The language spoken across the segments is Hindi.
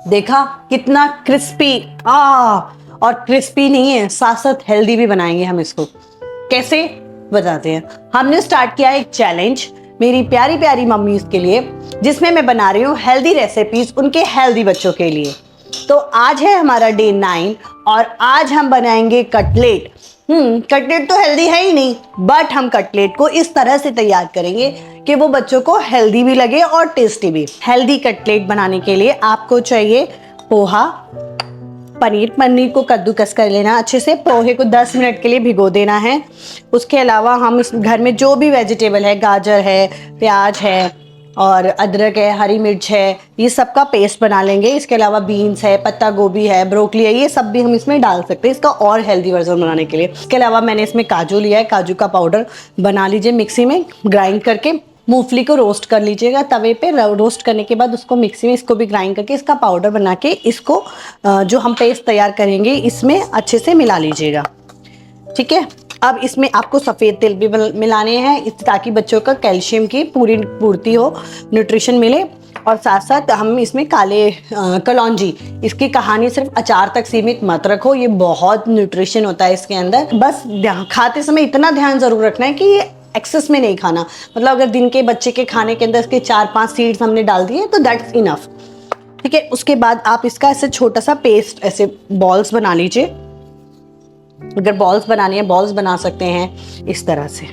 देखा कितना क्रिस्पी। और क्रिस्पी नहीं है, साथ साथ हेल्दी भी बनाएंगे हम इसको। कैसे बताते हैं। हमने स्टार्ट किया एक चैलेंज मेरी प्यारी प्यारी मम्मीज के लिए, जिसमें मैं बना रही हूँ हेल्दी रेसिपीज उनके हेल्दी बच्चों के लिए। तो आज है हमारा डे 9 और आज हम बनाएंगे कटलेट। कटलेट तो हेल्दी है ही नहीं, बट हम कटलेट को इस तरह से तैयार करेंगे कि वो बच्चों को हेल्दी भी लगे और टेस्टी भी। हेल्दी कटलेट बनाने के लिए आपको चाहिए पोहा, पनीर को कद्दूकस कर लेना अच्छे से, पोहे को 10 मिनट के लिए भिगो देना है। उसके अलावा हम इस घर में जो भी वेजिटेबल है, गाजर है, प्याज है और अदरक है, हरी मिर्च है, ये सब का पेस्ट बना लेंगे। इसके अलावा बीन्स है, पत्ता गोभी है, ब्रोकली है, ये सब भी हम इसमें डाल सकते हैं इसका और हेल्दी वर्जन बनाने के लिए। इसके अलावा मैंने इसमें काजू लिया है, काजू का पाउडर बना लीजिए मिक्सी में ग्राइंड करके। मूंगफली को रोस्ट कर लीजिएगा तवे पे, रोस्ट करने के बाद उसको मिक्सी में इसको भी ग्राइंड करके इसका पाउडर बना के इसको जो हम पेस्ट तैयार करेंगे इसमें अच्छे से मिला लीजिएगा। ठीक है, अब इसमें आपको सफ़ेद तिल भी मिलाने हैं ताकि बच्चों का कैल्शियम की पूरी पूर्ति हो, न्यूट्रिशन मिले। और साथ साथ हम इसमें काले कलौंजी, इसकी कहानी सिर्फ अचार तक सीमित मत रखो, ये बहुत न्यूट्रिशन होता है इसके अंदर। बस खाते समय इतना ध्यान ज़रूर रखना है कि ये एक्सेस में नहीं खाना। मतलब अगर दिन के बच्चे के खाने के अंदर इसके 4-5 सीड्स हमने डाल दिए तो दैट्स इनफ। ठीक है, उसके बाद आप इसका ऐसे छोटा सा पेस्ट, ऐसे बॉल्स बना लीजिए। अगर बॉल्स बनानी है बॉल्स बना सकते हैं इस तरह से,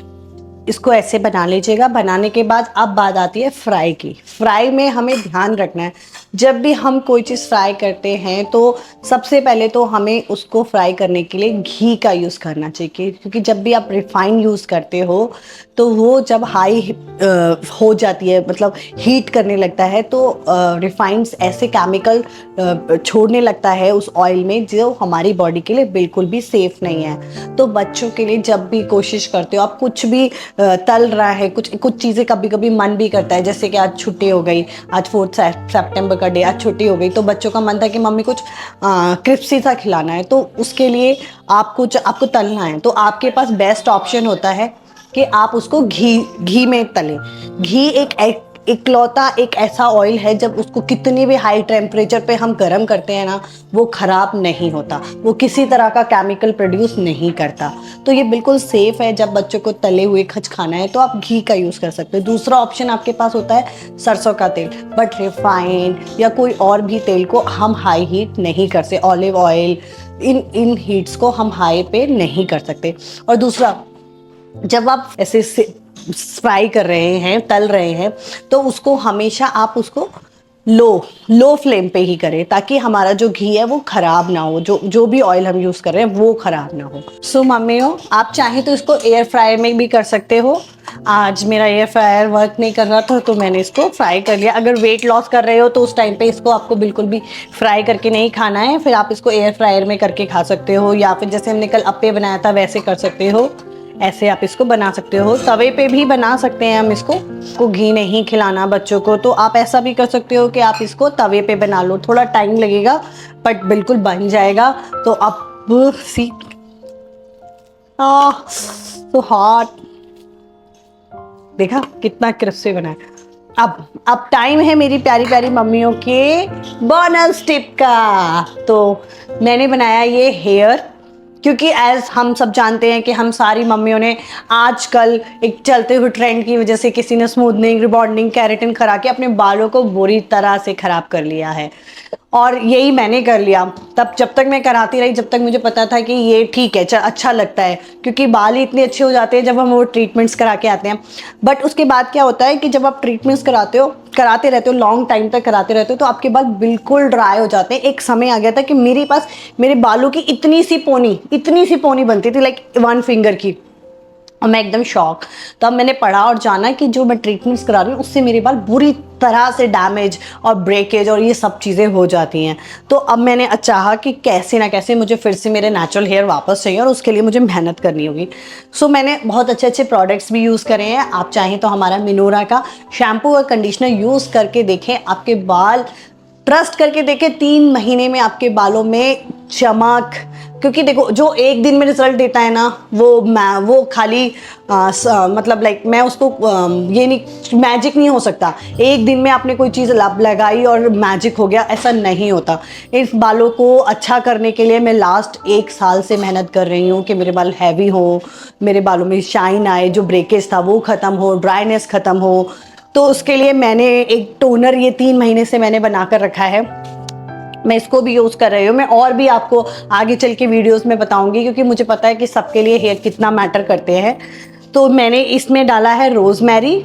इसको ऐसे बना लीजिएगा। बनाने के बाद अब बात आती है फ्राई की। फ्राई में हमें ध्यान रखना है, जब भी हम कोई चीज़ फ्राई करते हैं तो सबसे पहले तो हमें उसको फ्राई करने के लिए घी का यूज़ करना चाहिए, क्योंकि जब भी आप रिफाइन यूज़ करते हो तो वो जब हाई हो जाती है, मतलब हीट करने लगता है, तो रिफाइंड्स ऐसे केमिकल छोड़ने लगता है उस ऑयल में जो हमारी बॉडी के लिए बिल्कुल भी सेफ़ नहीं है। तो बच्चों के लिए जब भी कोशिश करते हो आप, कुछ भी तल रहा है, कुछ चीज़ें कभी कभी मन भी करता है, जैसे कि आज छुट्टी हो गई, आज 4 सितंबर का डे, आज छुट्टी हो गई, तो बच्चों का मन था कि मम्मी कुछ क्रिस्पी सा खिलाना है, तो उसके लिए आपको तलना है। तो आपके पास बेस्ट ऑप्शन होता है कि आप उसको घी में तलें। घी इकलौता एक ऐसा ऑयल है, जब उसको कितनी भी हाई टेम्परेचर पे हम गर्म करते हैं ना, वो ख़राब नहीं होता, वो किसी तरह का केमिकल प्रोड्यूस नहीं करता। तो ये बिल्कुल सेफ़ है। जब बच्चों को तले हुए कुछ खाना है तो आप घी का यूज़ कर सकते हो। दूसरा ऑप्शन आपके पास होता है सरसों का तेल, बट रिफाइंड या कोई और भी तेल को हम हाई हीट नहीं कर सकते। ऑलिव ऑयल, इन हीट्स को हम हाई पे नहीं कर सकते। और दूसरा, जब आप ऐसे फ्राई कर रहे हैं, तल रहे हैं, तो उसको हमेशा आप उसको लो फ्लेम पे ही करें, ताकि हमारा जो घी है वो ख़राब ना हो, जो भी ऑयल हम यूज़ कर रहे हैं वो ख़राब ना हो। सो मम्मियों, आप चाहें तो इसको एयर फ्रायर में भी कर सकते हो। आज मेरा एयर फ्रायर वर्क नहीं कर रहा था तो मैंने इसको फ्राई कर लिया। अगर वेट लॉस कर रहे हो तो उस टाइम पे इसको आपको बिल्कुल भी फ्राई करके नहीं खाना है, फिर आप इसको एयर फ्रायर में करके खा सकते हो, या फिर जैसे हमने कल अप्पे बनाया था वैसे कर सकते हो। ऐसे आप इसको बना सकते हो। तवे पे भी बना सकते हैं हम इसको घी नहीं खिलाना बच्चों को, तो आप ऐसा भी कर सकते हो कि आप इसको तवे पे बना लो। थोड़ा टाइम लगेगा बट बिल्कुल बन जाएगा। तो आप सी तो हॉट, देखा कितना क्रिस्पी बना है। अब टाइम है मेरी प्यारी प्यारी मम्मियों के बोनस टिप का। तो मैंने बनाया ये हेयर, क्योंकि एज हम सब जानते हैं कि हम सारी मम्मियों ने आजकल एक चलते हुए ट्रेंड की वजह से किसी ने स्मूथनिंग, रिबॉन्डिंग, केराटिन करा के अपने बालों को बुरी तरह से ख़राब कर लिया है। और यही मैंने कर लिया। तब जब तक मैं कराती रही, जब तक मुझे पता था कि ये ठीक है, अच्छा लगता है, क्योंकि बाल ही इतने अच्छे हो जाते हैं जब हम वो ट्रीटमेंट्स करा के आते हैं। बट उसके बाद क्या होता है कि जब आप ट्रीटमेंट्स कराते रहते हो, लॉन्ग टाइम तक कराते रहते हो, तो आपके बाल बिल्कुल ड्राई हो जाते हैं। एक समय आ गया था कि मेरे बालों की इतनी सी पोनी बनती थी, लाइक 1 फिंगर की, और मैं एकदम शॉक। तब मैंने पढ़ा और जाना कि जो मैं ट्रीटमेंट्स करा रही हूँ उससे मेरे बाल बुरी तरह से डैमेज और ब्रेकेज और ये सब चीज़ें हो जाती हैं। तो अब मैंने चाहा कि कैसे ना कैसे मुझे फिर से मेरे नेचुरल हेयर वापस चाहिए, और उसके लिए मुझे मेहनत करनी होगी। सो मैंने बहुत अच्छे अच्छे प्रोडक्ट्स भी यूज़ करे हैं। आप चाहें तो हमारा मिनोरा का शैम्पू और कंडीशनर यूज़ करके देखें, आपके बाल ट्रस्ट करके देखें, 3 महीने में आपके बालों में चमक, क्योंकि देखो जो एक दिन में रिजल्ट देता है ना वो खाली मतलब लाइक मैं उसको ये नहीं, मैजिक नहीं हो सकता। एक दिन में आपने कोई चीज़ लगाई और मैजिक हो गया, ऐसा नहीं होता। इस बालों को अच्छा करने के लिए मैं लास्ट 1 साल से मेहनत कर रही हूँ कि मेरे बाल हैवी हो, मेरे बालों में शाइन आए, जो ब्रेकेज था वो ख़त्म हो, ड्राइनेस ख़त्म हो। तो उसके लिए मैंने एक टोनर ये 3 महीने से मैंने बना कर रखा है, मैं इसको भी यूज़ कर रही हूँ। मैं और भी आपको आगे चल के वीडियोस में बताऊंगी, क्योंकि मुझे पता है कि सबके लिए हेयर कितना मैटर करते हैं। तो मैंने इसमें डाला है रोज़मेरी,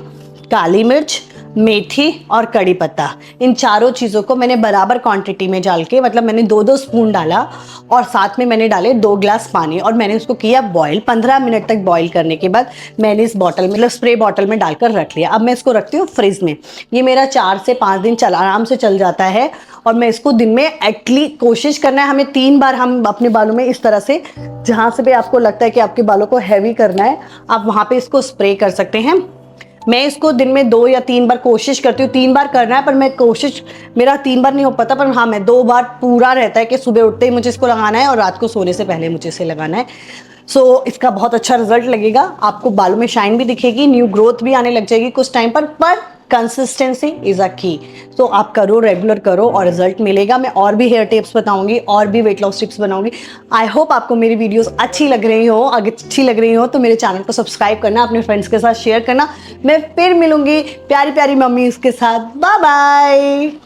काली मिर्च, मेथी और कड़ी पत्ता। इन चारों चीज़ों को मैंने बराबर क्वांटिटी में डाल के, मतलब मैंने 2-2 स्पून डाला और साथ में मैंने डाले 2 ग्लास पानी और मैंने उसको किया बॉईल। 15 मिनट तक बॉईल करने के बाद मैंने इस बॉटल मतलब स्प्रे बॉटल में डालकर रख लिया। अब मैं इसको रखती हूँ फ्रिज में। ये मेरा 4 से 5 दिन आराम से चल जाता है। और मैं इसको दिन में एटलीस्ट कोशिश करना है हमें 3 बार हम अपने बालों में इस तरह से, जहाँ से भी आपको लगता है कि आपके बालों को हैवी करना है, आप वहाँ पे इसको स्प्रे कर सकते हैं। मैं इसको दिन में 2 या 3 बार कोशिश करती हूँ, 3 बार करना है, पर मैं कोशिश, मेरा 3 बार नहीं हो पाता, पर हाँ मैं 2 बार पूरा रहता है कि सुबह उठते ही मुझे इसको लगाना है और रात को सोने से पहले मुझे इसे लगाना है। सो इसका बहुत अच्छा रिजल्ट लगेगा आपको, बालों में शाइन भी दिखेगी, न्यू ग्रोथ भी आने लग जाएगी कुछ टाइम पर कंसिस्टेंसी इज अ की। तो आप करो, रेगुलर करो और रिजल्ट मिलेगा। मैं और भी हेयर टिप्स बताऊंगी और भी वेट लॉस टिप्स बनाऊंगी। आई होप आपको मेरी वीडियोस अच्छी लग रही हो। अगर अच्छी लग रही हो तो मेरे चैनल को सब्सक्राइब करना, अपने फ्रेंड्स के साथ शेयर करना। मैं फिर मिलूंगी प्यारी प्यारी मम्मीज के साथ। Bye bye.